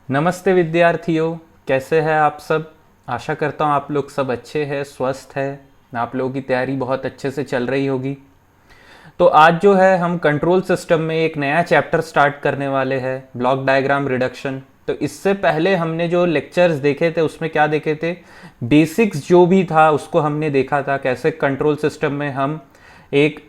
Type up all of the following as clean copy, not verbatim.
नमस्ते विद्यार्थियों, कैसे हैं आप सब। आशा करता हूँ आप लोग सब अच्छे हैं, स्वस्थ हैं। आप लोगों की तैयारी बहुत अच्छे से चल रही होगी। तो आज जो है हम कंट्रोल सिस्टम में एक नया चैप्टर स्टार्ट करने वाले हैं, ब्लॉक डायग्राम रिडक्शन। तो इससे पहले हमने जो लेक्चर्स देखे थे उसमें क्या देखे थे, बेसिक्स जो भी था उसको हमने देखा था, कैसे कंट्रोल सिस्टम में हम एक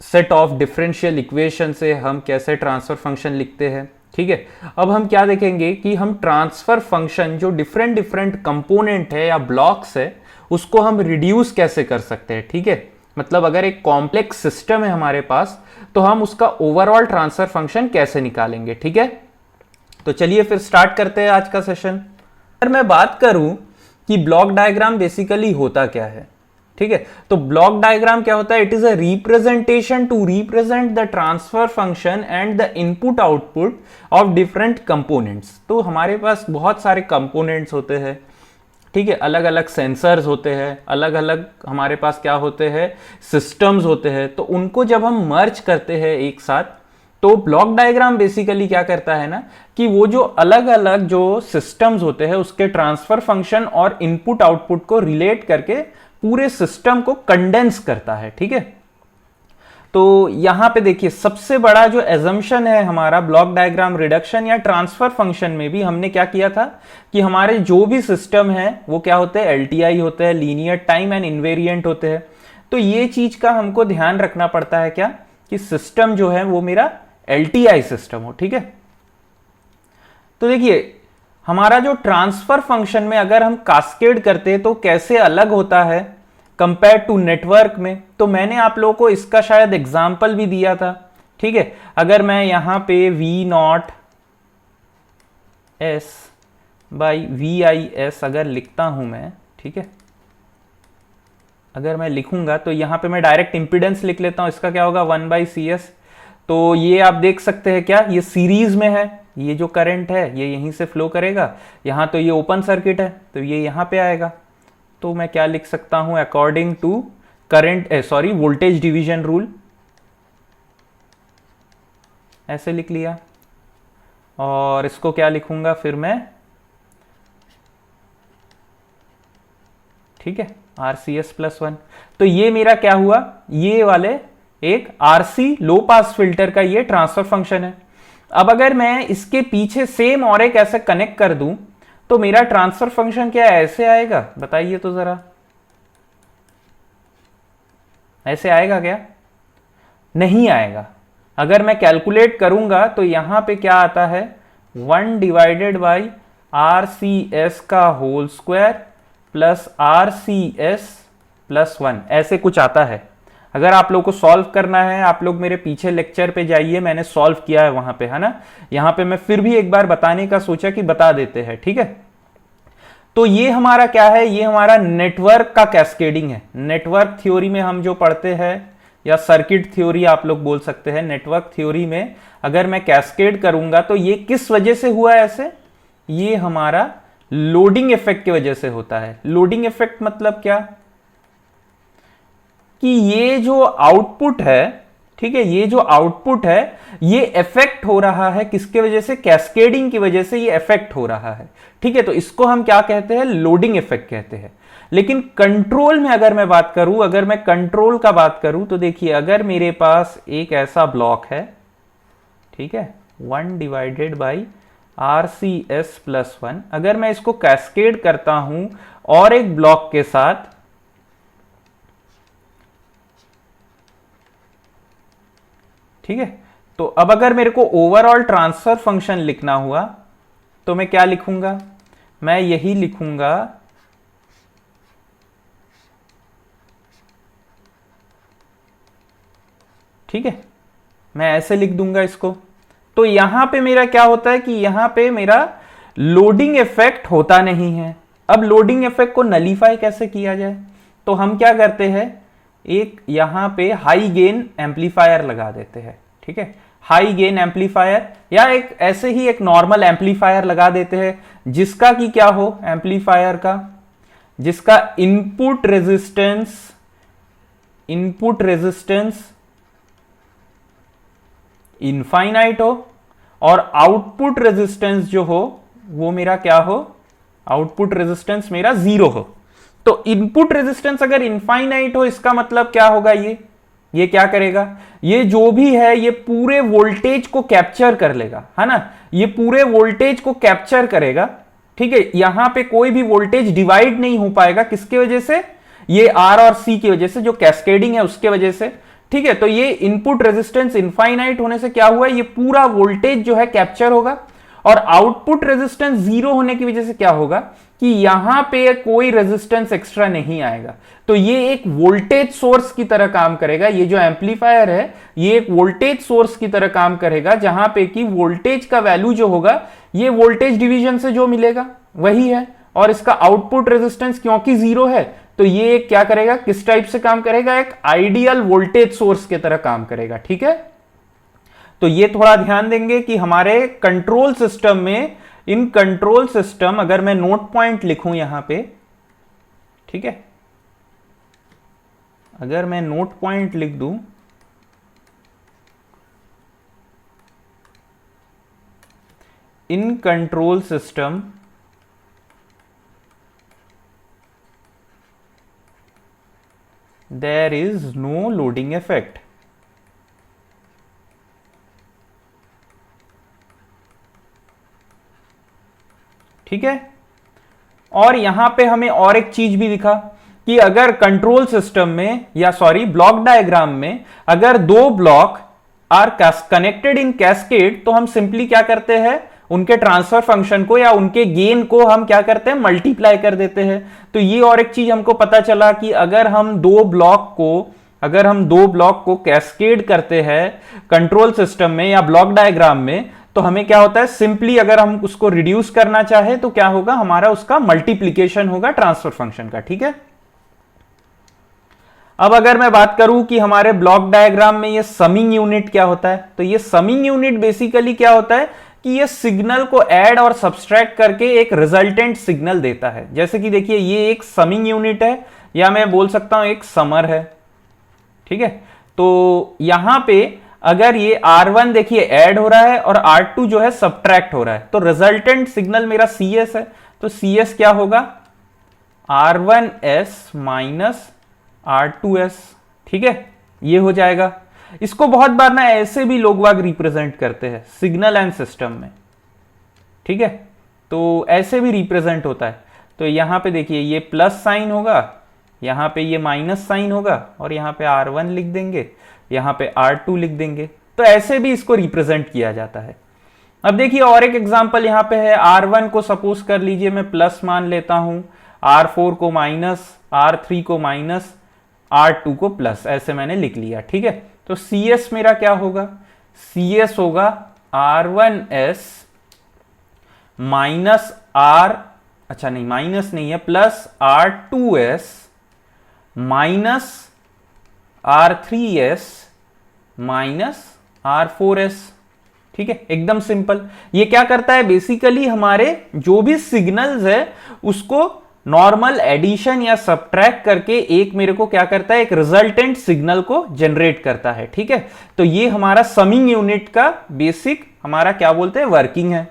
सेट ऑफ डिफरेंशियल इक्वेशन से हम कैसे ट्रांसफर फंक्शन लिखते हैं। ठीक है, अब हम क्या देखेंगे कि हम ट्रांसफर फंक्शन जो डिफरेंट डिफरेंट कंपोनेंट है या ब्लॉक्स है उसको हम रिड्यूस कैसे कर सकते हैं। ठीक है, मतलब अगर एक कॉम्प्लेक्स सिस्टम है हमारे पास तो हम उसका ओवरऑल ट्रांसफर फंक्शन कैसे निकालेंगे। ठीक है, तो चलिए फिर स्टार्ट करते हैं आज का सेशन। अगर मैं बात करूं कि ब्लॉक डायग्राम बेसिकली होता क्या है, ठीक है, तो ब्लॉक डायग्राम क्या होता है, it is a representation to represent the transfer function and the input output of different components. तो हमारे पास बहुत सारे कंपोनेंट्स होते हैं, ठीक है, अलग अलग सेंसर्स होते हैं, अलग अलग हमारे पास क्या होते हैं, सिस्टम्स होते हैं। तो उनको जब हम मर्ज करते हैं एक साथ तो ब्लॉक डायग्राम बेसिकली क्या करता है ना कि वो जो अलग अलग जो सिस्टम्स होते हैं उसके ट्रांसफर फंक्शन और इनपुट आउटपुट को रिलेट करके पूरे सिस्टम को कंडेंस करता है। ठीक है, तो यहां पे देखिए सबसे बड़ा जो एजम्पशन है हमारा ब्लॉक डायग्राम रिडक्शन या ट्रांसफर फंक्शन में भी हमने क्या किया था कि हमारे जो भी सिस्टम है वो क्या होते हैं, एलटीआई होते हैं, लीनियर टाइम एंड इनवेरिएंट होते हैं। तो ये चीज का हमको ध्यान रखना पड़ता है क्या कि सिस्टम जो है वो मेरा एलटीआई सिस्टम हो। ठीक है, तो देखिए हमारा जो ट्रांसफर फंक्शन में अगर हम कास्केड करते हैं तो कैसे अलग होता है कंपेयर टू नेटवर्क में। तो मैंने आप लोगों को इसका शायद एग्जाम्पल भी दिया था। ठीक है, अगर मैं यहां पे V not S by V I S अगर लिखता हूं मैं, ठीक है, अगर मैं लिखूंगा तो यहां पे मैं डायरेक्ट इंपिडेंस लिख लेता हूं, इसका क्या होगा 1/CS। तो ये आप देख सकते हैं क्या, ये सीरीज में है, ये जो करंट है ये यहीं से फ्लो करेगा, यहां तो ये ओपन सर्किट है तो ये यहां पे आएगा। तो मैं क्या लिख सकता हूं, according to current voltage division rule, ऐसे लिख लिया। और इसको क्या लिखूंगा फिर मैं, ठीक है, RCS+1। तो ये मेरा क्या हुआ, ये वाले एक RC लो पास फिल्टर का ये ट्रांसफर फंक्शन है। अब अगर मैं इसके पीछे सेम और एक ऐसे कनेक्ट कर दूं तो मेरा ट्रांसफर फंक्शन क्या ऐसे आएगा, बताइए तो जरा, ऐसे आएगा क्या, नहीं आएगा। अगर मैं कैलकुलेट करूंगा तो यहां पे क्या आता है 1/RCS का होल स्क्वायर प्लस RCS+1, ऐसे कुछ आता है। अगर आप लोग को सॉल्व करना है, आप लोग मेरे पीछे लेक्चर पे जाइए, मैंने सॉल्व किया है वहां पे, है ना। यहां पे मैं फिर भी एक बार बताने का सोचा कि बता देते हैं। ठीक है, तो ये हमारा क्या है, ये हमारा नेटवर्क का कैस्केडिंग है। नेटवर्क थ्योरी में हम जो पढ़ते हैं या सर्किट थ्योरी आप लोग बोल सकते हैं, नेटवर्क थ्योरी में अगर मैं कैस्केड करूंगा तो ये किस वजह से हुआ ऐसे, ये हमारा लोडिंग इफेक्ट की वजह से होता है। लोडिंग इफेक्ट मतलब क्या कि ये जो आउटपुट है, ठीक है, ये जो आउटपुट है ये इफेक्ट हो रहा है किसके वजह से, कैस्केडिंग की वजह से ये इफेक्ट हो रहा है। ठीक है, तो इसको हम क्या कहते हैं, लोडिंग इफेक्ट कहते हैं। लेकिन कंट्रोल में अगर मैं बात करूं, अगर मैं कंट्रोल का बात करूं तो देखिए अगर मेरे पास एक ऐसा ब्लॉक है, ठीक है, 1/RCS+1, अगर मैं इसको कैस्केड करता हूं और एक ब्लॉक के साथ, ठीक है, तो अब अगर मेरे को ओवरऑल ट्रांसफर फंक्शन लिखना हुआ तो मैं क्या लिखूंगा, मैं यही लिखूंगा, ठीक है, मैं ऐसे लिख दूंगा इसको। तो यहां पे मेरा क्या होता है कि यहां पे मेरा लोडिंग इफेक्ट होता नहीं है। अब लोडिंग इफेक्ट को नलीफाई कैसे किया जाए, तो हम क्या करते हैं, एक यहां पे हाई गेन एम्पलीफायर लगा देते हैं। ठीक है, हाई गेन एम्पलीफायर या एक ऐसे ही एक नॉर्मल एम्पलीफायर लगा देते हैं जिसका कि क्या हो, एम्पलीफायर का जिसका इनपुट रेजिस्टेंस इनफाइनाइट हो और आउटपुट रेजिस्टेंस जो हो वो मेरा क्या हो, आउटपुट रेजिस्टेंस मेरा 0 हो। तो इनपुट रेजिस्टेंस अगर इनफाइनाइट हो, इसका मतलब क्या होगा, ये क्या करेगा, ये जो भी है ये पूरे वोल्टेज को कैप्चर कर लेगा, है ना, ये पूरे वोल्टेज को कैप्चर करेगा। ठीक है, यहां पे कोई भी वोल्टेज डिवाइड नहीं हो पाएगा, किसके वजह से, ये आर और सी की वजह से, जो कैस्केडिंग है उसके वजह से। ठीक है, तो ये इनपुट रेजिस्टेंस इनफाइनाइट होने से क्या हुआ, ये पूरा वोल्टेज जो है कैप्चर होगा, और आउटपुट रेजिस्टेंस 0 होने की वजह से क्या होगा कि यहां पे कोई रेजिस्टेंस एक्स्ट्रा नहीं आएगा। तो ये एक वोल्टेज सोर्स की तरह काम करेगा, ये जो एम्पलीफायर है ये एक वोल्टेज सोर्स की तरह काम करेगा, जहां पे कि वोल्टेज का वैल्यू जो होगा ये वोल्टेज डिवीजन से जो मिलेगा वही है, और इसका आउटपुट रेजिस्टेंस क्योंकि 0 है तो ये क्या करेगा, किस टाइप से काम करेगा, एक आइडियल वोल्टेज सोर्स की तरह काम करेगा। ठीक है, तो ये थोड़ा ध्यान देंगे कि हमारे कंट्रोल सिस्टम में, इन कंट्रोल सिस्टम, अगर मैं नोट पॉइंट लिखूं यहां पे, ठीक है, अगर मैं नोट पॉइंट लिख दूं, in control system there is no loading effect. ठीक है, और यहां पे हमें और एक चीज भी दिखा कि अगर कंट्रोल सिस्टम में, या सॉरी ब्लॉक डायग्राम में, अगर दो block are connected in cascade, तो हम सिंपली क्या करते हैं, उनके ट्रांसफर फंक्शन को या उनके गेन को हम क्या करते हैं, मल्टीप्लाई कर देते हैं। तो ये और एक चीज हमको पता चला कि अगर हम दो ब्लॉक को कैस्केड करते हैं कंट्रोल सिस्टम में या ब्लॉक डायग्राम में, तो हमें क्या होता है, सिंपली अगर हम उसको रिड्यूस करना चाहे तो क्या होगा, हमारा उसका मल्टीप्लीकेशन होगा ट्रांसफर फंक्शन का। ठीक है, अब अगर मैं बात करूं कि हमारे ब्लॉक डायग्राम में ये समिंग यूनिट क्या होता है, तो ये समिंग यूनिट बेसिकली क्या होता है कि ये सिग्नल को ऐड और सब्सट्रैक्ट करके एक रिजल्टेंट सिग्नल देता है। जैसे कि देखिए ये एक समिंग यूनिट है, या मैं बोल सकता हूं एक समर है। ठीक है, तो यहां पे अगर ये R1 देखिए ऐड हो रहा है और R2 जो है सब्ट्रैक्ट हो रहा है, तो रिजल्टेंट सिग्नल मेरा CS है, तो CS क्या होगा, R1S माइनस R2S। ठीक है, ये हो जाएगा। इसको बहुत बार ना ऐसे भी लोग वाग रिप्रेजेंट करते हैं सिग्नल एंड सिस्टम में। ठीक है, तो ऐसे भी रिप्रेजेंट होता है। तो यहां पे देखिए ये प्लस साइन होगा, यहां पे ये माइनस साइन होगा, और यहां पे R1 लिख देंगे, यहां पे R2 लिख देंगे। तो ऐसे भी इसको रिप्रेजेंट किया जाता है। अब देखिए और एक एग्जांपल यहां पे है, R1 को सपोज कर लीजिए मैं प्लस मान लेता हूं, R4 को माइनस, R3 को माइनस, R2 को प्लस, ऐसे मैंने लिख लिया। ठीक है, तो CS मेरा क्या होगा, CS होगा R1S माइनस अच्छा नहीं, माइनस नहीं है, plus R2S minus R3S minus R4S। ठीक है, एकदम सिंपल। ये क्या करता है, बेसिकली हमारे जो भी सिग्नल्स है उसको नॉर्मल एडिशन या सब्ट्रैक्ट करके एक मेरे को क्या करता है, एक रिजल्टेंट सिग्नल को जनरेट करता है। ठीक है, तो ये हमारा समिंग यूनिट का बेसिक हमारा क्या बोलते हैं, वर्किंग है।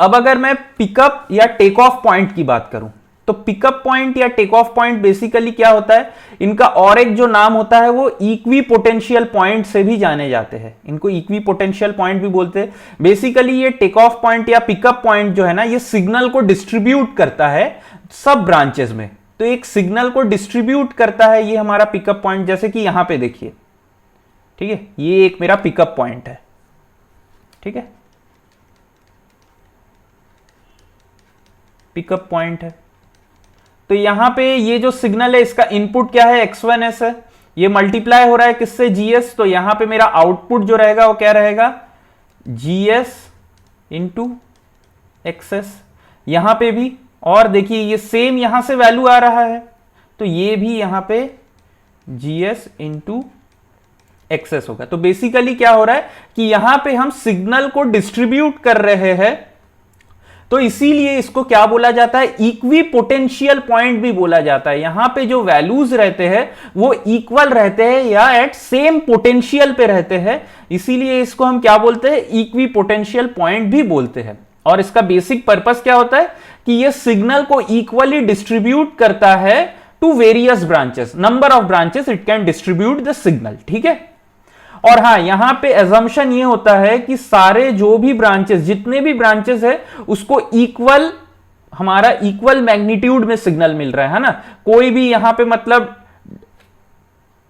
अब अगर मैं पिकअप या टेक ऑफ पॉइंट की बात करूं, तो पिकअप पॉइंट या टेक ऑफ पॉइंट बेसिकली क्या होता है, इनका और एक जो नाम होता है वो इक्वी पोटेंशियल पॉइंट से भी जाने जाते हैं। इनको इक्वी पोटेंशियल पॉइंट भी बोलते हैं। बेसिकली ये टेक ऑफ पॉइंट या पिकअप पॉइंट जो है ना, ये सिग्नल को डिस्ट्रीब्यूट करता है सब ब्रांचेस में। तो एक सिग्नल को डिस्ट्रीब्यूट करता है ये हमारा पिकअप पॉइंट। जैसे कि यहां पे देखिए, ठीक है, ये एक मेरा पिकअप पॉइंट है। ठीक है, पिकअप पॉइंट है। तो यहां पे ये जो सिग्नल है इसका इनपुट क्या है, X1S है, ये मल्टीप्लाई हो रहा है किससे, GS। तो यहां पे मेरा आउटपुट जो रहेगा वो क्या रहेगा, GS इंटू XS। यहां पे भी, और देखिए ये सेम यहां से वैल्यू आ रहा है, तो ये भी यहां पे GS इंटू XS होगा। तो बेसिकली क्या हो रहा है कि यहां पे हम सिग्नल को डिस्ट्रीब्यूट कर रहे हैं तो इसीलिए इसको क्या बोला जाता है, इक्वी पोटेंशियल पॉइंट भी बोला जाता है। यहां पे जो वैल्यूज रहते हैं वो इक्वल रहते हैं या एट सेम पोटेंशियल पे रहते हैं, इसीलिए इसको हम क्या बोलते हैं, इक्वी पोटेंशियल पॉइंट भी बोलते हैं। और इसका बेसिक पर्पस क्या होता है कि ये सिग्नल को इक्वली डिस्ट्रीब्यूट करता है to various branches, number of branches it can distribute the signal, ठीक है। और हां, यहां पे एजम्पशन ये होता है कि सारे जो भी ब्रांचेस, जितने भी ब्रांचेस है, उसको इक्वल, हमारा इक्वल मैग्नीट्यूड में सिग्नल मिल रहा है ना। कोई भी यहां पे मतलब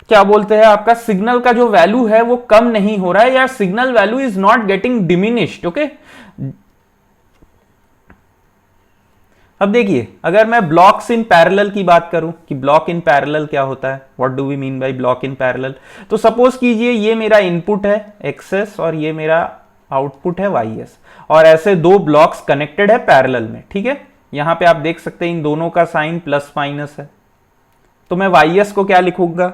क्या बोलते हैं, आपका सिग्नल का जो वैल्यू है वो कम नहीं हो रहा है, या signal value is not getting diminished, okay. अब देखिए, अगर मैं ब्लॉक्स इन पैरेलल की बात करूं कि ब्लॉक इन पैरेलल क्या होता है, what do we mean by block in parallel. तो सपोज कीजिए ये मेरा इनपुट है एक्सएस और ये मेरा आउटपुट है वाईएस, और ऐसे दो ब्लॉक्स कनेक्टेड है पैरेलल में, ठीक है। यहां पे आप देख सकते हैं इन दोनों का साइन प्लस माइनस है। तो मैं वाईएस को क्या लिखूंगा,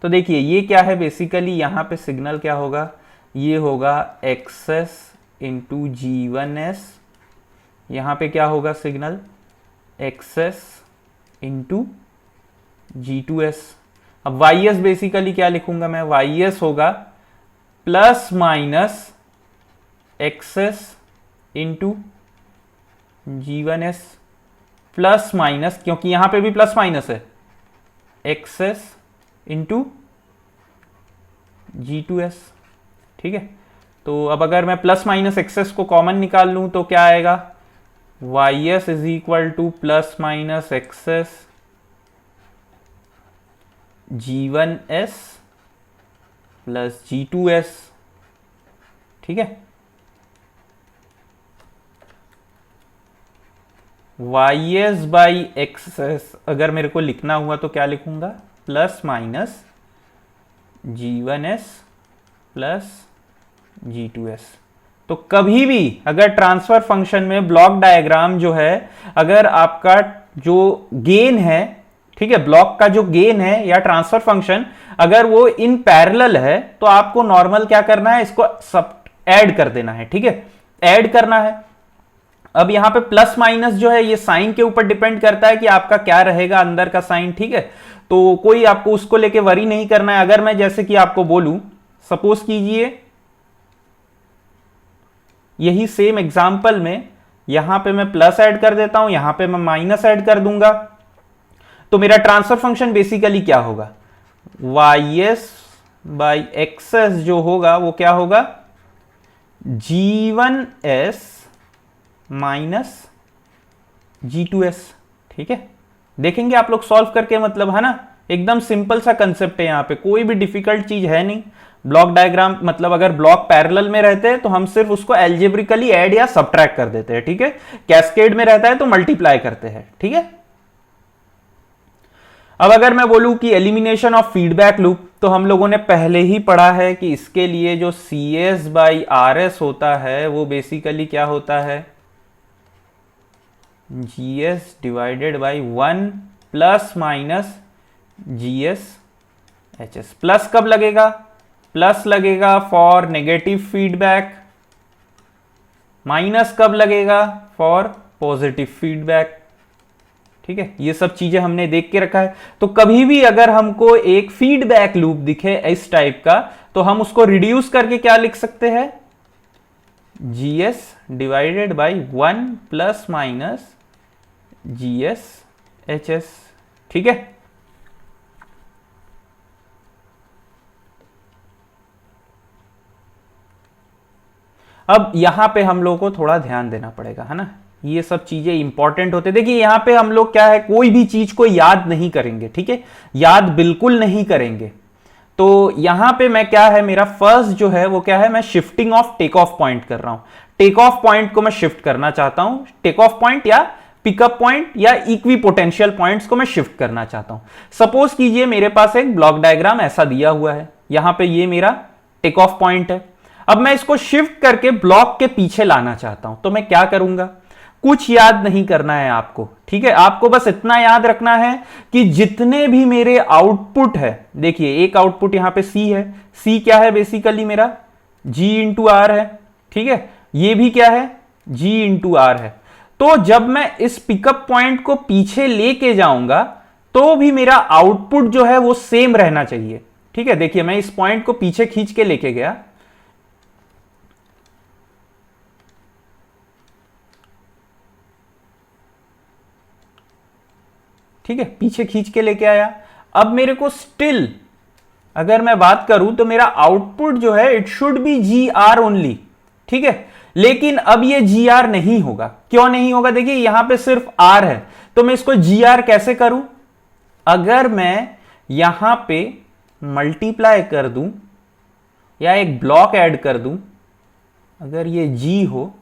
तो देखिए ये क्या है, बेसिकली यहां पे सिग्नल क्या होगा, ये होगा एक्सएस इंटू G1s, यहां पे क्या होगा सिग्नल, एक्सएस इंटू G2s। अब वाईएस बेसिकली क्या लिखूंगा मैं, वाईएस होगा plus minus X S into G1s, plus minus, क्योंकि यहां पे भी प्लस माइनस है, एक्सएस इंटू G2s, ठीक है। तो अब अगर मैं प्लस माइनस एक्सएस को कॉमन निकाल लूं तो क्या आएगा, Y S is equal to plus minus X S G1s plus G2s, ठीक है। वाईएस बाई एक्सएस अगर मेरे को लिखना हुआ तो क्या लिखूंगा, plus minus G1s plus G2s। तो कभी भी अगर ट्रांसफर फंक्शन में ब्लॉक डायग्राम जो है, अगर आपका जो गेन है, ठीक है, ब्लॉक का जो गेन है या ट्रांसफर फंक्शन अगर वो इन पैरेलल है, तो आपको नॉर्मल क्या करना है, इसको सब ऐड कर देना है, ठीक है, ऐड करना है। अब यहां पे प्लस माइनस जो है ये साइन के ऊपर डिपेंड करता है कि आपका क्या रहेगा अंदर का साइन, ठीक है। तो कोई आपको उसको लेके वरी नहीं करना है। अगर मैं जैसे कि आपको बोलूं, सपोज कीजिए यही सेम एग्जांपल में यहां पे मैं प्लस ऐड कर देता हूं, यहां पे मैं माइनस ऐड कर दूंगा, तो मेरा ट्रांसफर फंक्शन बेसिकली क्या होगा, वाईएस बाई एक्सएस जो होगा वो क्या होगा, G1s माइनस G2s, ठीक है। देखेंगे आप लोग सॉल्व करके, मतलब है ना, एकदम सिंपल सा कंसेप्ट है, यहां पे कोई भी डिफिकल्ट चीज है नहीं। ब्लॉक डायग्राम मतलब अगर ब्लॉक पैरेलल में रहते हैं तो हम सिर्फ उसको एल्जेब्रिकली ऐड या सबट्रैक्ट कर देते हैं, ठीक है। कैस्केड में रहता है तो मल्टीप्लाई करते हैं, ठीक है। अब अगर मैं बोलूं कि एलिमिनेशन ऑफ फीडबैक लूप, तो हम लोगों ने पहले ही पढ़ा है कि इसके लिए जो CS बाई RS होता है वो बेसिकली क्या होता है, GS divided by 1 plus minus GS HS। Plus कब लगेगा, प्लस लगेगा फॉर नेगेटिव फीडबैक, माइनस कब लगेगा, फॉर पॉजिटिव फीडबैक, ठीक है। ये सब चीजें हमने देख के रखा है। तो कभी भी अगर हमको एक फीडबैक लूप दिखे इस टाइप का, तो हम उसको रिड्यूस करके क्या लिख सकते हैं, GS divided by 1 plus minus GS HS, ठीक है। अब यहां पे हम लोग को थोड़ा ध्यान देना पड़ेगा, है ना, ये सब चीजें इंपॉर्टेंट होते। देखिए यहां पे हम लोग क्या है, कोई भी चीज को याद नहीं करेंगे, ठीक है, याद बिल्कुल नहीं करेंगे। तो यहां पे मैं क्या है, मेरा फर्स्ट जो है वो क्या है, मैं shifting of take off point कर रहा हूं। टेक ऑफ पॉइंट को मैं शिफ्ट करना चाहता हूं, टेक ऑफ पॉइंट या पिकअप पॉइंट या इक्वी पोटेंशियल पॉइंट्स को मैं शिफ्ट करना चाहता हूं। सपोज कीजिए मेरे पास एक ब्लॉक डायग्राम ऐसा दिया हुआ है, यहां पे ये मेरा टेक ऑफ पॉइंट है। अब मैं इसको शिफ्ट करके ब्लॉक के पीछे लाना चाहता हूं, तो मैं क्या करूंगा, कुछ याद नहीं करना है आपको, ठीक है। आपको बस इतना याद रखना है कि जितने भी मेरे आउटपुट है, देखिए एक आउटपुट यहां पे C है, C क्या है बेसिकली मेरा G इंटू R है, ठीक है। ये भी क्या है, G इंटू R है। तो जब मैं इस पिकअप पॉइंट को पीछे लेके जाऊंगा तो भी मेरा आउटपुट जो है वो सेम रहना चाहिए। ठीक है, देखिए मैं इस पॉइंट को पीछे खींच के लेके गया, ठीक है, पीछे खींच के लेके आया। अब मेरे को स्टिल अगर मैं बात करूं तो मेरा आउटपुट जो है it should be G R only. ठीक है, लेकिन अब ये जी आर नहीं होगा। क्यों नहीं होगा? देखिए यहां पे सिर्फ आर है, तो मैं इसको जी आर कैसे करूं? अगर मैं यहां पे मल्टीप्लाई कर दूं या एक ब्लॉक ऐड कर दूं, अगर ये जी हो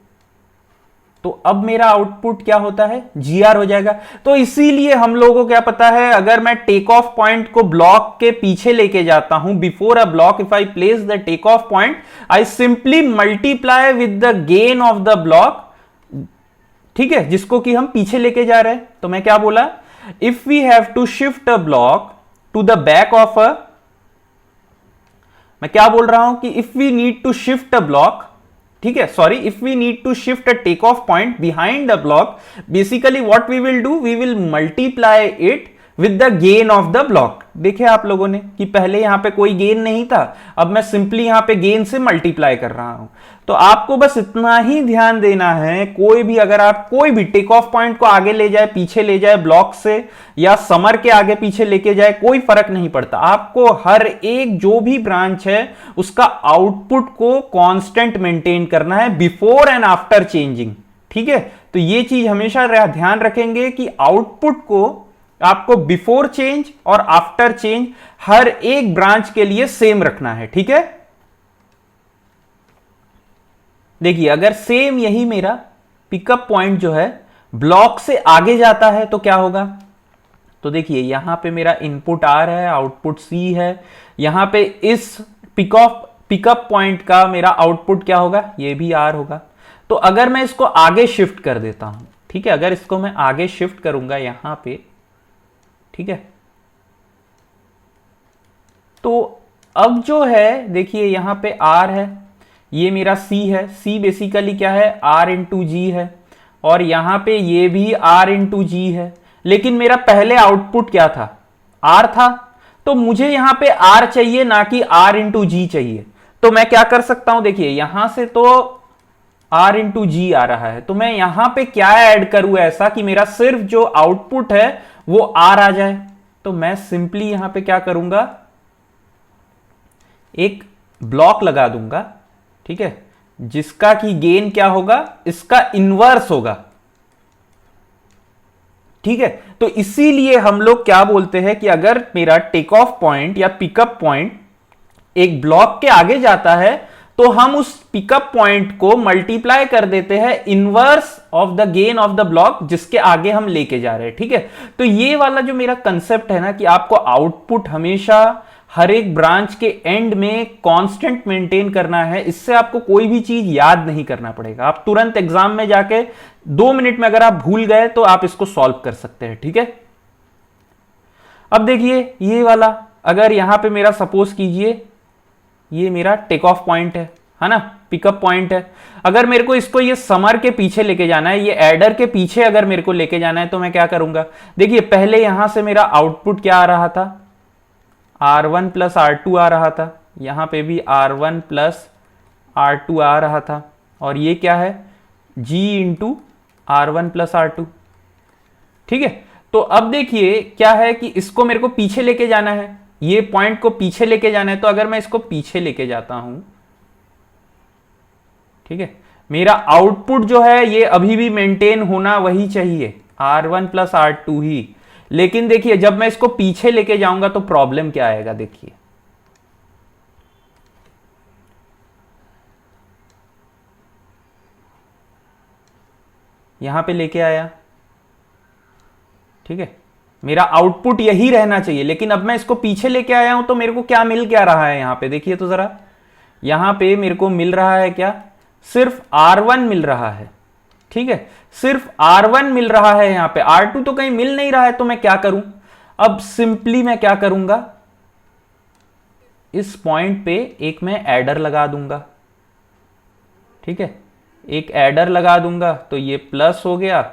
तो अब मेरा आउटपुट क्या होता है? जी आर हो जाएगा। तो इसीलिए हम लोगों को क्या पता है, अगर मैं टेक ऑफ पॉइंट को ब्लॉक के पीछे लेके जाता हूं, before a block if I place the take off point I simply multiply with the gain of the block. ठीक है, जिसको कि हम पीछे लेके जा रहे हैं। तो मैं क्या बोला? If we have to shift a block to the back of a, मैं क्या बोल रहा हूं कि if we need to shift a block, ठीक है, sorry, if we need to shift a take off point behind the block, basically what we will do, we will multiply it with the gain of the block. देखिए आप लोगों ने कि पहले यहां पे कोई गेन नहीं था, अब मैं सिंपली यहां पे गेन से मल्टीप्लाई कर रहा हूं। तो आपको बस इतना ही ध्यान देना है, कोई भी अगर आप कोई भी टेक ऑफ पॉइंट को आगे ले जाए पीछे ले जाए ब्लॉक से, या समर के आगे पीछे लेके जाए, कोई फर्क नहीं पड़ता। आपको हर एक जो भी ब्रांच है उसका आउटपुट को कांस्टेंट मेंटेन करना है बिफोर एंड आफ्टर चेंजिंग। ठीक है, तो ये चीज हमेशा ध्यान रखेंगे कि आउटपुट को आपको बिफोर चेंज और आफ्टर चेंज हर एक ब्रांच के लिए सेम रखना है। ठीक है, देखिए अगर सेम यही मेरा पिकअप पॉइंट जो है ब्लॉक से आगे जाता है तो क्या होगा? तो देखिए यहां पे मेरा इनपुट आर है, आउटपुट सी है। यहां पे इस पिकअप पॉइंट का मेरा आउटपुट क्या होगा? ये भी आर होगा। तो अगर मैं इसको आगे शिफ्ट कर देता हूं, ठीक है, अगर इसको मैं आगे शिफ्ट करूंगा यहां पे, ठीक है, तो अब जो है देखिए यहां पे आर है, ये मेरा सी है। सी बेसिकली क्या है? आर इंटू जी है। और यहां पे ये भी आर इंटू जी है। लेकिन मेरा पहले आउटपुट क्या था? आर था। तो मुझे यहां पे आर चाहिए, ना कि आर इंटू जी चाहिए। तो मैं क्या कर सकता हूं? देखिए यहां से तो आर इंटू जी आ रहा है, तो मैं यहां पे क्या ऐड करूं ऐसा कि मेरा सिर्फ जो आउटपुट है वो आर आ जाए? तो मैं सिंपली यहां पे क्या करूंगा, एक ब्लॉक लगा दूंगा, ठीक है, जिसका कि गेन क्या होगा? इसका इन्वर्स होगा। ठीक है, तो इसीलिए हम लोग क्या बोलते हैं कि अगर मेरा टेक ऑफ पॉइंट या पिकअप पॉइंट एक ब्लॉक के आगे जाता है तो हम उस पिकअप पॉइंट को मल्टीप्लाई कर देते हैं inverse of the gain of the block जिसके आगे हम लेके जा रहे हैं। ठीक है, तो ये वाला जो मेरा कंसेप्ट है ना कि आपको आउटपुट हमेशा हर एक ब्रांच के एंड में कांस्टेंट मेंटेन करना है, इससे आपको कोई भी चीज याद नहीं करना पड़ेगा। आप तुरंत एग्जाम में जाके 2 मिनट में अगर आप भूल गए तो आप इसको सॉल्व कर सकते हैं। ठीक है, अब देखिए ये वाला, अगर यहां पे मेरा सपोज कीजिए ये मेरा टेक ऑफ पॉइंट है ना, पिकअप पॉइंट है। अगर मेरे को इसको ये समर के पीछे लेके जाना है, ये एडर के पीछे अगर मेरे को लेके जाना है, तो मैं क्या करूंगा? देखिए पहले यहां से मेरा आउटपुट क्या आ रहा था? R1 प्लस R2 आ रहा था। यहां पे भी R1 प्लस R2 आ रहा था। और ये क्या है? G into R1 plus R2। ठीक है, तो अब देखिए क्या है कि इसको मेरे को पीछे लेके जाना है, ये पॉइंट को पीछे लेके जाना है। तो अगर मैं इसको पीछे लेके जाता हूं, ठीक है, मेरा आउटपुट जो है ये अभी भी मेंटेन होना वही चाहिए, R1 प्लस R2 ही। लेकिन देखिए जब मैं इसको पीछे लेके जाऊंगा तो प्रॉब्लम क्या आएगा? देखिए यहां पे लेके आया, ठीक है, मेरा आउटपुट यही रहना चाहिए, लेकिन अब मैं इसको पीछे लेके आया हूं तो मेरे को क्या मिल क्या रहा है? यहां पे देखिए तो जरा, यहां पे मेरे को मिल रहा है क्या? सिर्फ R1 मिल रहा है। ठीक है, सिर्फ R1 मिल रहा है, यहां पे R2 तो कहीं मिल नहीं रहा है। तो मैं क्या करूं? अब सिंपली मैं क्या करूंगा, इस पॉइंट पे एक मैं एडर लगा दूंगा। ठीक है, एक एडर लगा दूंगा तो ये प्लस हो गया,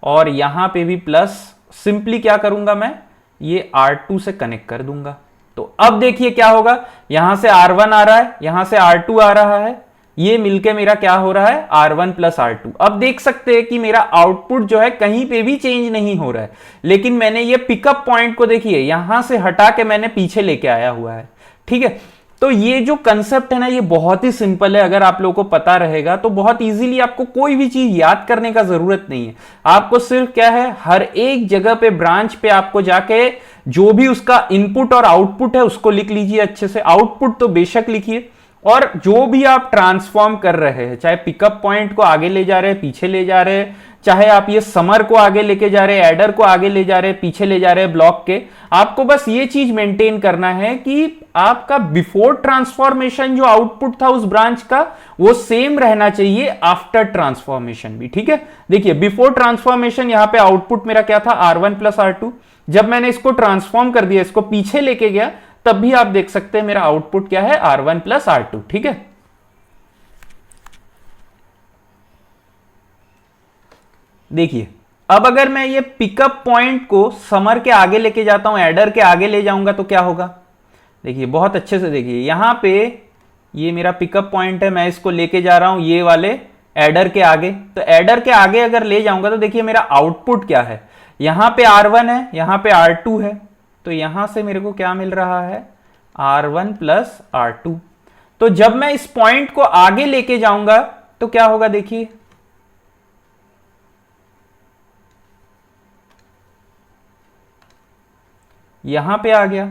और यहां पे भी प्लस। सिंपली क्या करूंगा मैं, ये R2 से कनेक्ट कर दूंगा। तो अब देखिए क्या होगा, यहां से R1 आ रहा है, यहां से R2 आ रहा है, ये मिलके मेरा क्या हो रहा है, R1 प्लस R2। अब देख सकते हैं कि मेरा आउटपुट जो है कहीं पे भी चेंज नहीं हो रहा है, लेकिन मैंने ये पिकअप पॉइंट को देखिए यहां से हटा के मैंने पीछे लेके आया हुआ है। ठीक है, तो ये जो कंसेप्ट है ना, ये बहुत ही सिंपल है। अगर आप लोगों को पता रहेगा तो बहुत इजीली आपको कोई भी चीज याद करने का जरूरत नहीं है। आपको सिर्फ क्या है, हर एक जगह पे ब्रांच पे आपको जाके जो भी उसका इनपुट और आउटपुट है उसको लिख लीजिए अच्छे से। आउटपुट तो बेशक लिखिए, और जो भी आप ट्रांसफॉर्म कर रहे हैं, चाहे पिकअप पॉइंट को आगे ले जा रहे हैं, पीछे ले जा रहे हैं, चाहे आप ये समर को आगे लेके जा रहे हैं, एडर को आगे ले जा रहे हैं, पीछे ले जा रहे हैं ब्लॉक के, आपको बस ये चीज मेंटेन करना है कि आपका बिफोर ट्रांसफॉर्मेशन जो आउटपुट था उस ब्रांच का, वो सेम रहना चाहिए आफ्टर ट्रांसफॉर्मेशन भी। ठीक है, देखिए बिफोर ट्रांसफॉर्मेशन यहां पे आउटपुट मेरा क्या था, R1 प्लस R2। जब मैंने इसको ट्रांसफॉर्म कर दिया, इसको पीछे लेके गया, तब भी आप देख सकते हैं मेरा आउटपुट क्या है, R1 प्लस R2। ठीक है, देखिए अब अगर मैं ये पिकअप पॉइंट को समर के आगे लेके जाता हूं, एडर के आगे ले जाऊंगा तो क्या होगा, देखिए बहुत अच्छे से देखिए, यहां पे ये मेरा पिकअप पॉइंट है, मैं इसको लेके जा रहा हूं ये वाले एडर के आगे। तो एडर के आगे अगर ले जाऊंगा तो देखिए मेरा आउटपुट क्या है, यहां पे R1 है, यहां पे R2 है, तो यहां से मेरे को क्या मिल रहा है, R1 प्लस R2। तो जब मैं इस पॉइंट को आगे लेके जाऊंगा तो क्या होगा, देखिए यहां पे आ गया।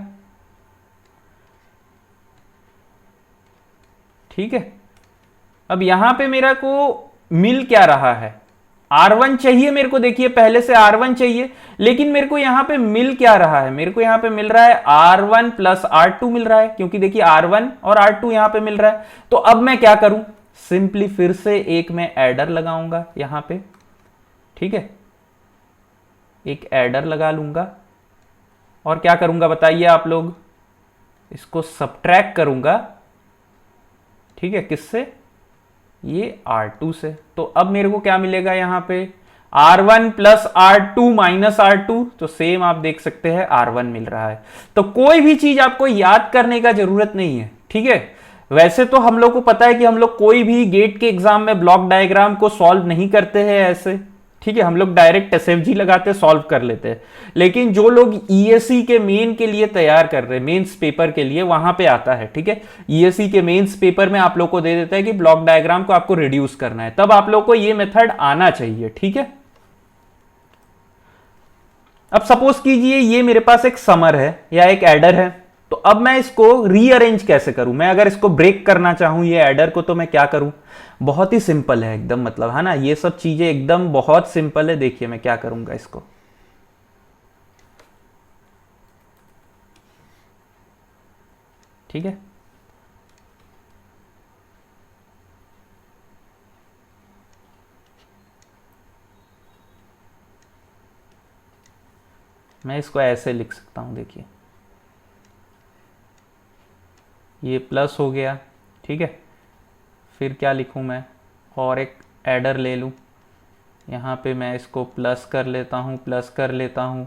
ठीक है, अब यहां पे मेरा को मिल क्या रहा है, R1 चाहिए मेरे को, देखिए पहले से R1 चाहिए, लेकिन मेरे को यहां पे मिल क्या रहा है, मेरे को यहां पे मिल रहा है R1 प्लस R2 मिल रहा है, क्योंकि देखिए R1 और R2 यहां पे मिल रहा है। तो अब मैं क्या करूं, सिंपली फिर से एक मैं एडर लगाऊंगा यहां पे। ठीक है, एक एडर लगा लूंगा, और क्या करूंगा बताइए आप लोग, इसको सब्ट्रैक्ट करूंगा। ठीक है, किससे, ये R2 से। तो अब मेरे को क्या मिलेगा यहां पे, R1 plus R2 minus R2, तो सेम आप देख सकते हैं R1 मिल रहा है। तो कोई भी चीज आपको याद करने का जरूरत नहीं है। ठीक है, वैसे तो हम लोग को पता है कि हम लोग कोई भी गेट के एग्जाम में ब्लॉक डायग्राम को सॉल्व नहीं करते हैं ऐसे। ठीक है, हम लोग डायरेक्ट SFG लगाते सॉल्व कर लेते हैं, लेकिन जो लोग ESE के मेन के लिए तैयार कर रहे हैं, मेंस पेपर के लिए, वहां पे आता है। ठीक है, ESE के मेंस पेपर में आप लोग को दे देता है कि ब्लॉक डायग्राम को आपको रिड्यूस करना है, तब आप लोग को ये मेथड आना चाहिए। ठीक है, अब सपोज कीजिए ये मेरे पास एक समर है या एक एडर है, तो अब मैं इसको रीअरेंज कैसे करूं, मैं अगर इसको ब्रेक करना चाहूं ये एडर को, तो मैं क्या करूं, बहुत ही सिंपल है एकदम, मतलब है ना, ये सब चीजें एकदम बहुत सिंपल है। देखिए मैं क्या करूंगा, इसको ठीक है, मैं इसको ऐसे लिख सकता हूं, देखिए ये प्लस हो गया। ठीक है, फिर क्या लिखूं मैं, और एक एडर ले लूं, यहाँ पे मैं इसको प्लस कर लेता हूँ, प्लस कर लेता हूँ।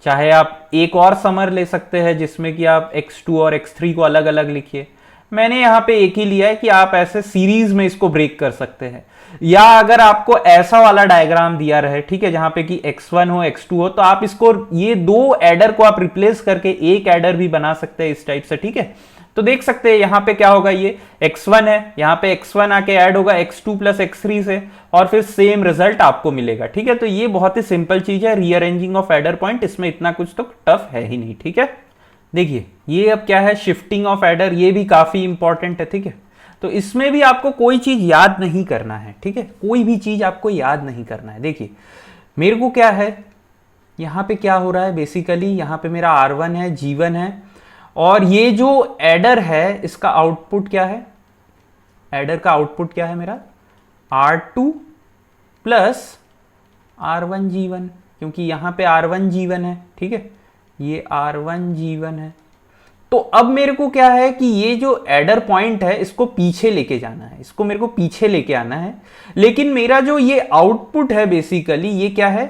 चाहे आप एक और समर ले सकते हैं जिसमें कि आप x2 और x3 को अलग अलग लिखिए, मैंने यहाँ पे एक ही लिया है कि आप ऐसे सीरीज में इसको ब्रेक कर सकते हैं। या अगर आपको ऐसा वाला डायग्राम दिया रहे, ठीक है, जहां पे कि x1 हो x2 हो, तो आप इसको ये दो एडर को आप रिप्लेस करके एक एडर भी बना सकते हैं इस टाइप से। ठीक है, तो देख सकते हैं यहां पे क्या होगा, ये x1 है, यहां पे x1 आके ऐड होगा x2 प्लस x3 से, और फिर सेम रिजल्ट आपको मिलेगा। ठीक है, तो ये बहुत ही सिंपल चीज है, रीअरेंजिंग ऑफ एडर पॉइंट, इसमें इतना कुछ तो टफ है ही नहीं। ठीक है, देखिए ये अब क्या है, शिफ्टिंग ऑफ एडर, ये भी काफी इंपॉर्टेंट है। ठीक है, तो इसमें भी आपको कोई चीज याद नहीं करना है। ठीक है, कोई भी चीज आपको याद नहीं करना है। देखिए मेरे को क्या है, यहां पे क्या हो रहा है, बेसिकली यहां पे मेरा R1 है, G1 है, और ये जो एडर है इसका आउटपुट क्या है, एडर का आउटपुट क्या है मेरा, R2 प्लस R1 G1, क्योंकि यहां पे R1 G1 है। ठीक है, ये R1 G1 है। तो अब मेरे को क्या है कि ये जो एडर पॉइंट है इसको पीछे लेके जाना है, इसको मेरे को पीछे लेके आना है। लेकिन मेरा जो ये आउटपुट है बेसिकली ये क्या है,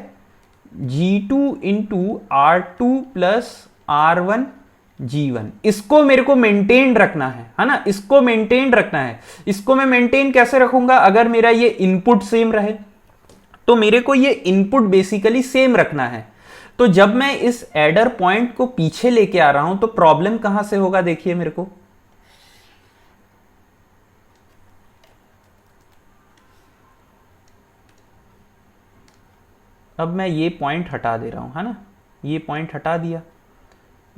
G2 into R2 plus R1 G1, इसको मेरे को मेंटेन रखना है ना, इसको मेंटेन रखना है। इसको मैं मेंटेन कैसे रखूंगा, अगर मेरा ये इनपुट सेम रहे, तो मेरे को ये इनपुट बेसिकली सेम रखना है। तो जब मैं इस एडर पॉइंट को पीछे लेके आ रहा हूं तो प्रॉब्लम कहां से होगा, देखिए मेरे को, अब मैं ये पॉइंट हटा दे रहा हूं, है ना, ये पॉइंट हटा दिया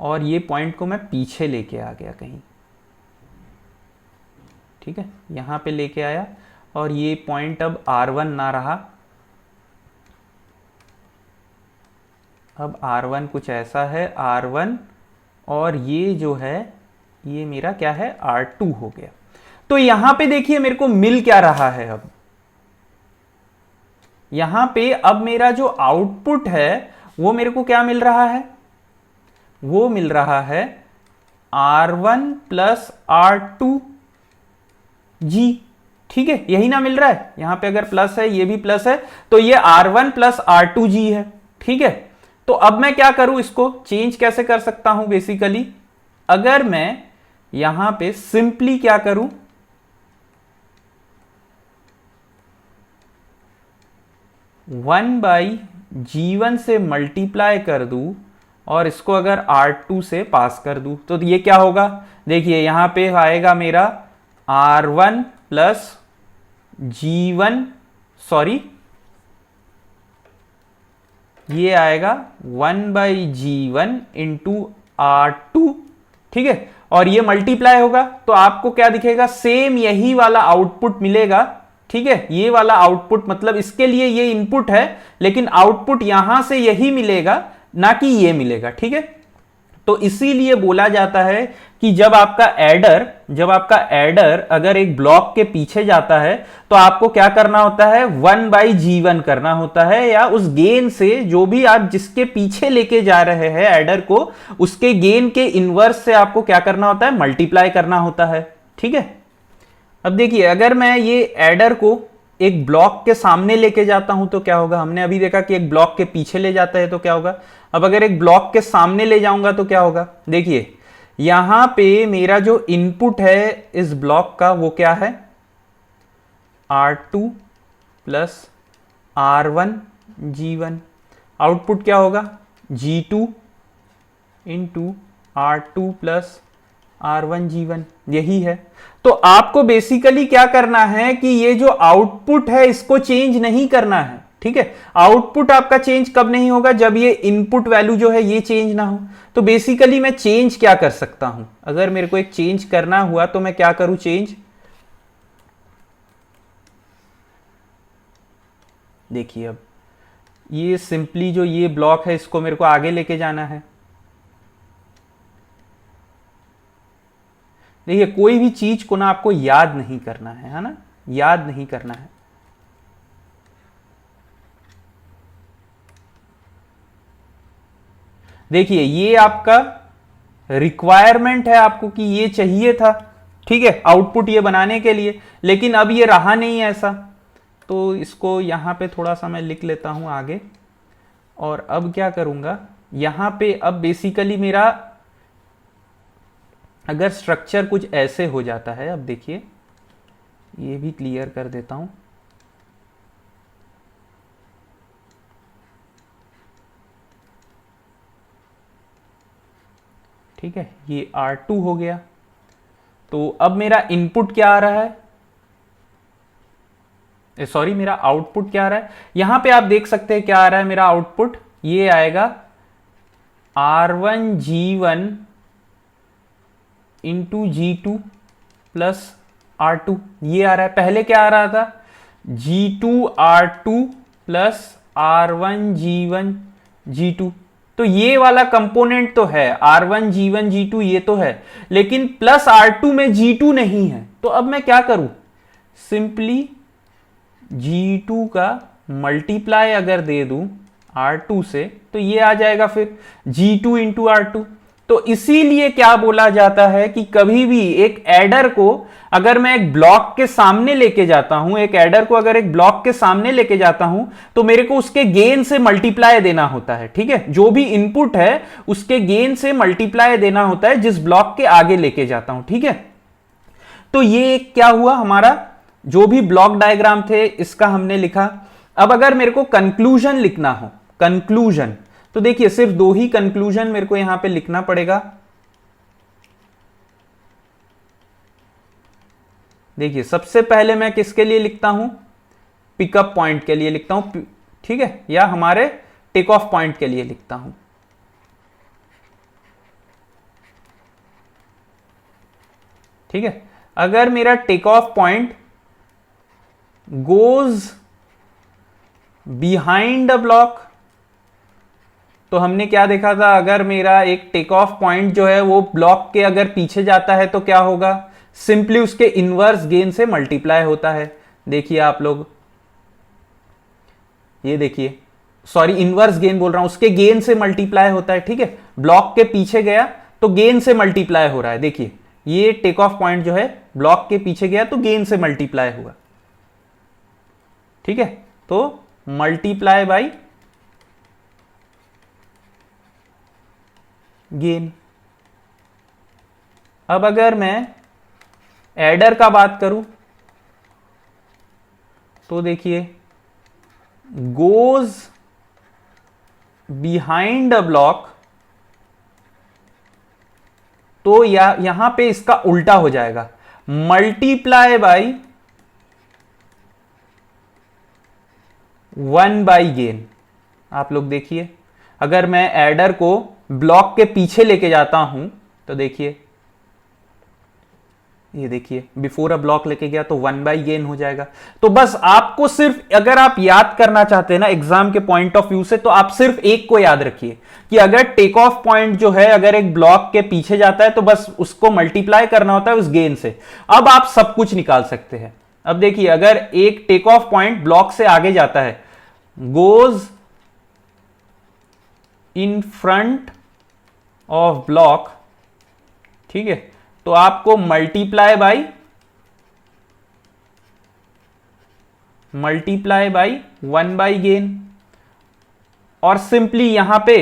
और ये पॉइंट को मैं पीछे लेके आ गया कहीं, ठीक है, यहां पे लेके आया और ये पॉइंट अब R1 ना रहा, अब R1 कुछ ऐसा है, R1 और ये जो है ये मेरा क्या है, R2 हो गया। तो यहां पे देखिए मेरे को मिल क्या रहा है, अब यहां पे अब मेरा जो आउटपुट है वो मेरे को क्या मिल रहा है, वो मिल रहा है R1 प्लस R2 G, ठीक है, यही ना मिल रहा है, यहां पे अगर प्लस है ये भी प्लस है तो ये R1 प्लस R2 G है, ठीक है। तो अब मैं क्या करूं, इसको चेंज कैसे कर सकता हूं बेसिकली, अगर मैं यहां पे सिंपली क्या करूं, वन बाई G1 से मल्टीप्लाई कर दूं और इसको अगर R2 से पास कर दूं तो ये क्या होगा, देखिए यहां पे आएगा मेरा R1 प्लस G1, सॉरी ये आएगा 1/G1 इंटू R2, ठीक है, और ये मल्टीप्लाई होगा तो आपको क्या दिखेगा, सेम यही वाला आउटपुट मिलेगा, ठीक है। ये वाला आउटपुट मतलब इसके लिए ये इनपुट है लेकिन आउटपुट यहां से यही मिलेगा, ना कि ये मिलेगा, ठीक है। तो इसीलिए बोला जाता है कि जब आपका एडर अगर एक ब्लॉक के पीछे जाता है तो आपको क्या करना होता है, 1/G1 करना होता है, या उस गेन से जो भी आप जिसके पीछे लेके जा रहे हैं एडर को, उसके गेन के इनवर्स से आपको क्या करना होता है, मल्टीप्लाई करना होता है, ठीक है। अब देखिए अगर मैं ये एडर को एक ब्लॉक के सामने लेके जाता हूं तो क्या होगा, हमने अभी देखा कि एक ब्लॉक के पीछे ले जाता है तो क्या होगा, अब अगर एक ब्लॉक के सामने ले जाऊंगा तो क्या होगा, देखिए यहां पे मेरा जो इनपुट है इस ब्लॉक का वो क्या है, R2 plus R1 G1, output क्या होगा, G2 into R2 plus R1 G1, यही है। तो आपको बेसिकली क्या करना है कि ये जो आउटपुट है इसको चेंज नहीं करना है, ठीक है। आउटपुट आपका चेंज कब नहीं होगा, जब ये इनपुट वैल्यू जो है ये चेंज ना हो। तो बेसिकली मैं चेंज क्या कर सकता हूं, अगर मेरे को एक चेंज करना हुआ तो मैं क्या करूं, चेंज, देखिए अब ये सिंपली जो ये ब्लॉक है इसको मेरे को आगे लेके जाना है। देखिए कोई भी चीज को ना आपको याद नहीं करना है ना, याद नहीं करना है। देखिए ये आपका रिक्वायरमेंट है आपको कि ये चाहिए था, ठीक है, आउटपुट ये बनाने के लिए, लेकिन अब ये रहा नहीं ऐसा, तो इसको यहां पे थोड़ा सा मैं लिख लेता हूं आगे। और अब क्या करूंगा, यहां पे अब बेसिकली मेरा अगर स्ट्रक्चर कुछ ऐसे हो जाता है, अब देखिए ये भी क्लियर कर देता हूं, ठीक है, ये R2 हो गया। तो अब मेरा इनपुट क्या आ रहा है, सॉरी मेरा आउटपुट क्या आ रहा है, यहां पे आप देख सकते हैं क्या आ रहा है मेरा आउटपुट, ये आएगा R1 G1 into G2 plus R2, ये आ रहा है। पहले क्या आ रहा था, G2 R2 plus R1 G1 G2, तो ये वाला कंपोनेंट तो है, R1 G1 G2 ये तो है, लेकिन प्लस R2 में G2 नहीं है। तो अब मैं क्या करूं, सिंपली G2 का मल्टीप्लाई अगर दे दूं R2 से तो ये आ जाएगा फिर G2 इंटू R2, तो इसीलिए क्या बोला जाता है कि कभी भी एक एडर को अगर मैं एक ब्लॉक के सामने लेके जाता हूं, एक एडर को अगर एक ब्लॉक के सामने लेके जाता हूं, तो मेरे को उसके गेन से मल्टीप्लाई देना होता है। ठीक है, जो भी इनपुट है उसके गेन से मल्टीप्लाई देना होता है जिस ब्लॉक के आगे लेके जाता हूं। ठीक है, तो ये क्या हुआ, हमारा जो भी ब्लॉक डायग्राम थे इसका हमने लिखा। अब अगर मेरे को कंक्लूजन लिखना हो, कंक्लूजन, तो देखिए सिर्फ दो ही कंक्लूजन मेरे को यहां पे लिखना पड़ेगा। देखिए सबसे पहले मैं किसके लिए लिखता हूं, पिकअप पॉइंट के लिए लिखता हूं, ठीक है, या हमारे टेक ऑफ पॉइंट के लिए लिखता हूं। ठीक है, अगर मेरा take off point goes behind the block, तो हमने क्या देखा था, अगर मेरा एक टेक ऑफ पॉइंट जो है वो ब्लॉक के अगर पीछे जाता है तो क्या होगा, सिंपली उसके इनवर्स गेन से मल्टीप्लाई होता है। देखिए आप लोग, ये देखिए, सॉरी इनवर्स गेन बोल रहा हूं, उसके गेन से मल्टीप्लाई होता है। ठीक है, ब्लॉक के पीछे गया तो गेन से मल्टीप्लाई हो रहा है। देखिए ये टेक ऑफ पॉइंट जो है ब्लॉक के पीछे गया तो गेन से मल्टीप्लाई हुआ। ठीक है, तो मल्टीप्लाई बाई गेन। अब अगर मैं एडर का बात करूं तो देखिए गोज बिहाइंड अ ब्लॉक, तो यहां पे इसका उल्टा हो जाएगा, मल्टीप्लाई बाई 1 बाई गेन। आप लोग देखिए, अगर मैं एडर को ब्लॉक के पीछे लेके जाता हूं तो देखिए, ये देखिए बिफोर अ ब्लॉक लेके गया तो 1 बाई गेन हो जाएगा। तो बस आपको सिर्फ, अगर आप याद करना चाहते हैं ना एग्जाम के पॉइंट ऑफ व्यू से, तो आप सिर्फ एक को याद रखिए कि अगर टेक ऑफ पॉइंट जो है अगर एक ब्लॉक के पीछे जाता है तो बस उसको मल्टीप्लाई करना होता है उस गेन से। अब आप सब कुछ निकाल सकते हैं। अब देखिए अगर एक टेक ऑफ पॉइंट ब्लॉक से आगे जाता है, goes in front of block, ठीक है, तो आपको मल्टीप्लाई बाई 1 बाई गेन, और सिंपली यहां पे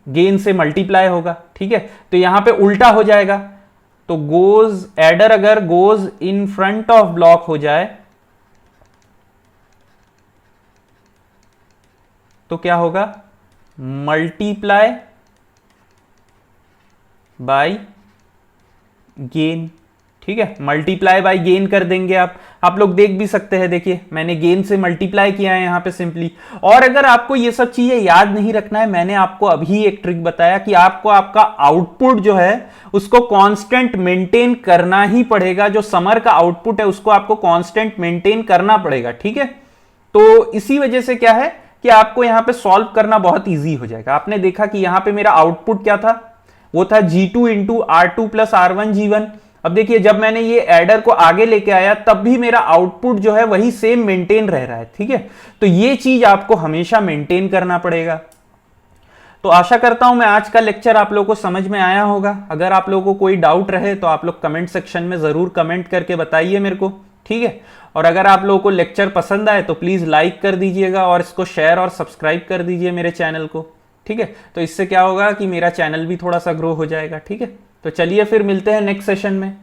गेन से मल्टीप्लाई होगा। ठीक है, तो यहां पे उल्टा हो जाएगा, तो गोज, एडर अगर goes in front of block हो जाए तो क्या होगा, मल्टीप्लाई बाई गेन। ठीक है, मल्टीप्लाई बाई गेन कर देंगे आप लोग देख भी सकते हैं। देखिए मैंने गेन से मल्टीप्लाई किया है यहां पे सिंपली। और अगर आपको ये सब चीजें याद नहीं रखना है, मैंने आपको अभी एक ट्रिक बताया कि आपको आपका आउटपुट जो है उसको कांस्टेंट मेंटेन करना ही पड़ेगा। जो समर का आउटपुट है उसको आपको कांस्टेंट मेंटेन करना पड़ेगा। ठीक है, तो इसी वजह से क्या है कि आपको यहां पे सॉल्व करना बहुत ईजी हो जाएगा। आपने देखा कि यहां पे मेरा आउटपुट क्या था, वो था G2 into R2 plus R1 G1। अब देखिए जब मैंने ये एडर को आगे लेके आया तब भी मेरा आउटपुट जो है वही सेम मेंटेन रह रहा है। ठीक है, तो ये चीज आपको हमेशा मेंटेन करना पड़ेगा। तो आशा करता हूं मैं आज का लेक्चर आप लोगों को समझ में आया होगा। अगर आप लोगों को कोई डाउट रहे तो आप लोग कमेंट सेक्शन में जरूर कमेंट करके बताइए मेरे को। ठीक है, और अगर आप लोगों को लेक्चर पसंद आए तो प्लीज लाइक कर दीजिएगा और इसको शेयर और सब्सक्राइब कर दीजिए मेरे चैनल को। ठीक है, तो इससे क्या होगा कि मेरा चैनल भी थोड़ा सा ग्रो हो जाएगा। ठीक है, तो चलिए फिर मिलते हैं नेक्स्ट सेशन में।